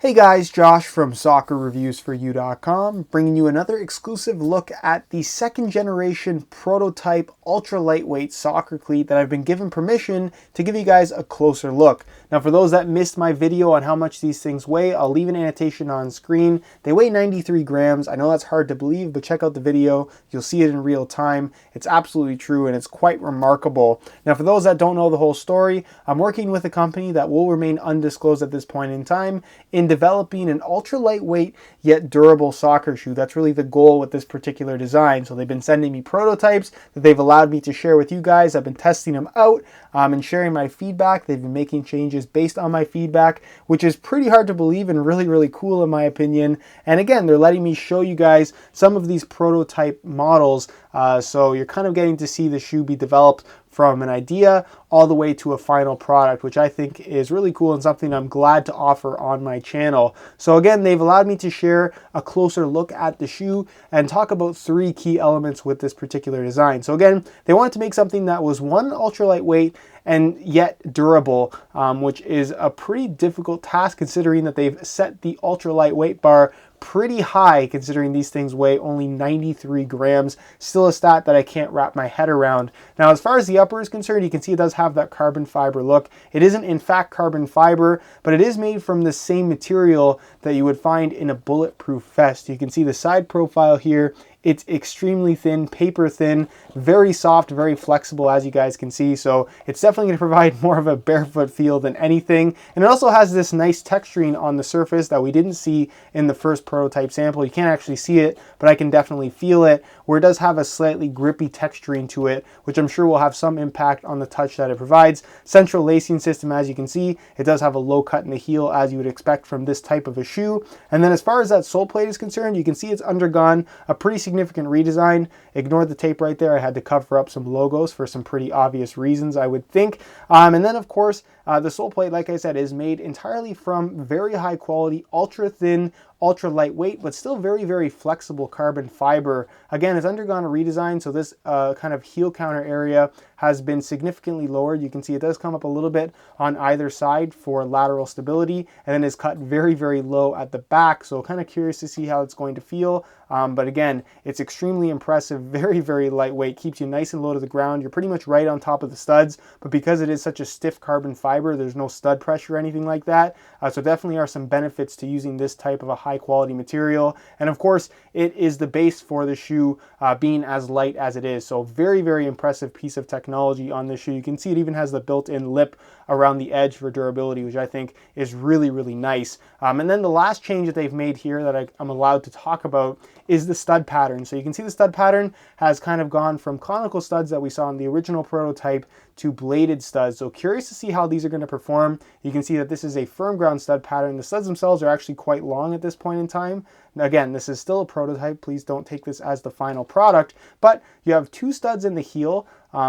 Hey guys, Josh from soccerreviewsforyou.com, bringing you another exclusive look at the second generation prototype ultra lightweight soccer cleat that I've been given permission to give you guys a closer look. Now for those that missed my video on how much these things weigh, I'll leave an annotation on screen. They weigh 93 grams. I know that's hard to believe, but check out the video. You'll see it in real time. It's absolutely true and it's quite remarkable. Now for those that don't know the whole story, I'm working with a company that will remain undisclosed at this point in time in developing an ultra lightweight yet durable soccer shoe. That's really the goal with this particular design. So they've been sending me prototypes that they've allowed me to share with you guys. I've been testing them out and sharing my feedback. They've been making changes based on my feedback, which is pretty hard to believe and really, really cool in my opinion. And again, they're letting me show you guys some of these prototype models. So you're kind of getting to see the shoe be developed from an idea all the way to a final product, which I think is really cool and something I'm glad to offer on my channel. So again, they've allowed me to share a closer look at the shoe and talk about three key elements with this particular design. So again, they wanted to make something that was one, ultra lightweight and yet durable, which is a pretty difficult task considering that they've set the ultra lightweight bar pretty high considering these things weigh only 93 grams. Still a stat that I can't wrap my head around. Now, as far as the upper is concerned, you can see it does have that carbon fiber look. It isn't in fact carbon fiber, but it is made from the same material that you would find in a bulletproof vest. You can see the side profile here. It's extremely thin, paper thin, very soft, very flexible as you guys can see. So it's definitely going to provide more of a barefoot feel than anything. And it also has this nice texturing on the surface that we didn't see in the first prototype sample. You can't actually see it, but I can definitely feel it, where it does have a slightly grippy texturing to it, which I'm sure will have some impact on the touch that it provides. Central lacing system, as you can see, it does have a low cut in the heel as you would expect from this type of a shoe. And then as far as that sole plate is concerned, you can see it's undergone a pretty significant redesign. Ignore the tape right there. I had to cover up some logos for some pretty obvious reasons, I would think. And then of course, the sole plate, like I said, is made entirely from very high quality, ultra thin, ultra lightweight, but still very, very flexible carbon fiber. Again, it's undergone a redesign, so this kind of heel counter area has been significantly lowered. You can see it does come up a little bit on either side for lateral stability, and then is cut very, very low at the back. So kind of curious to see how it's going to feel. But again, it's extremely impressive, very, very lightweight, keeps you nice and low to the ground. You're pretty much right on top of the studs, but because it is such a stiff carbon fiber, there's no stud pressure or anything like that. So definitely are some benefits to using this type of a high quality material. And of course, it is the base for the shoe being as light as it is. So very, very impressive piece of technology on this shoe. You can see it even has the built-in lip around the edge for durability, which I think is really, really nice. And then the last change that they've made here that I'm allowed to talk about is the stud pattern. So you can see the stud pattern has kind of gone from conical studs that we saw in the original prototype to bladed studs. So curious to see how these are going to perform. You can see that this is a firm ground stud pattern. The studs themselves are actually quite long at this point in time. Again, this is still a prototype. Please don't take this as the final product, but you have two studs in the heel.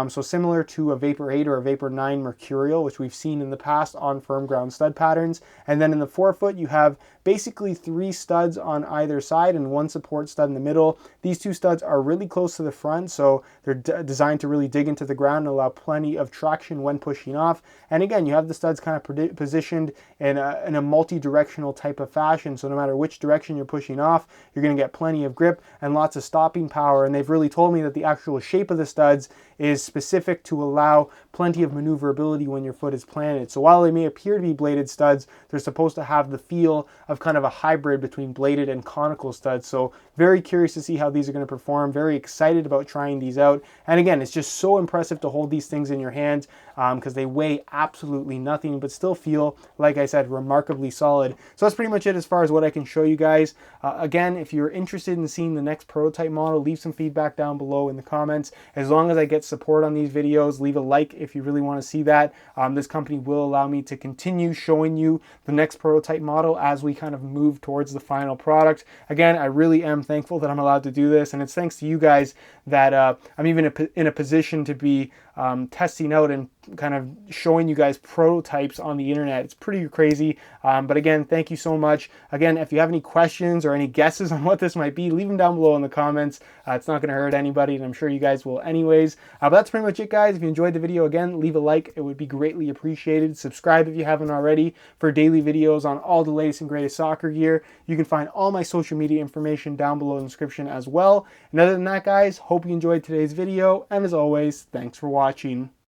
So similar to a Vapor 8 or a Vapor 9 Mercurial, which we've seen in the past on firm ground stud patterns. And then in the forefoot, you have basically three studs on either side and one support stud in the middle. These two studs are really close to the front, so they're designed to really dig into the ground and allow plenty of traction when pushing off. And again, you have the studs kind of positioned in a multi-directional type of fashion. So no matter which direction you're pushing off, you're going to get plenty of grip and lots of stopping power. And they've really told me that the actual shape of the studs is specific to allow plenty of maneuverability when your foot is planted. So while they may appear to be bladed studs, they're supposed to have the feel of kind of a hybrid between bladed and conical studs. So very curious to see how these are going to perform. Very excited about trying these out. And again, it's just so impressive to hold these things in your hands because they weigh absolutely nothing, but still feel, like I said, remarkably solid. So that's pretty much it as far as what I can show you guys. Again, if you're interested in seeing the next prototype model, leave some feedback down below in the comments. As long as I get support on these videos, leave a like if you really want to see that. This company will allow me to continue showing you the next prototype model as we kind of move towards the final product. Again, I really am thankful that I'm allowed to do this, and it's thanks to you guys that I'm even in a position to be testing out and kind of showing you guys prototypes on the internet. It's pretty crazy. But again, thank you so much. Again, if you have any questions or any guesses on what this might be, leave them down below in the comments. It's not going to hurt anybody, and I'm sure you guys will anyways. But that's pretty much it, guys. If you enjoyed the video, again, leave a like. It would be greatly appreciated. Subscribe if you haven't already for daily videos on all the latest and greatest soccer gear. You can find all my social media information down below in the description as well. And other than that, guys, hope you enjoyed today's video. And as always, thanks for watching.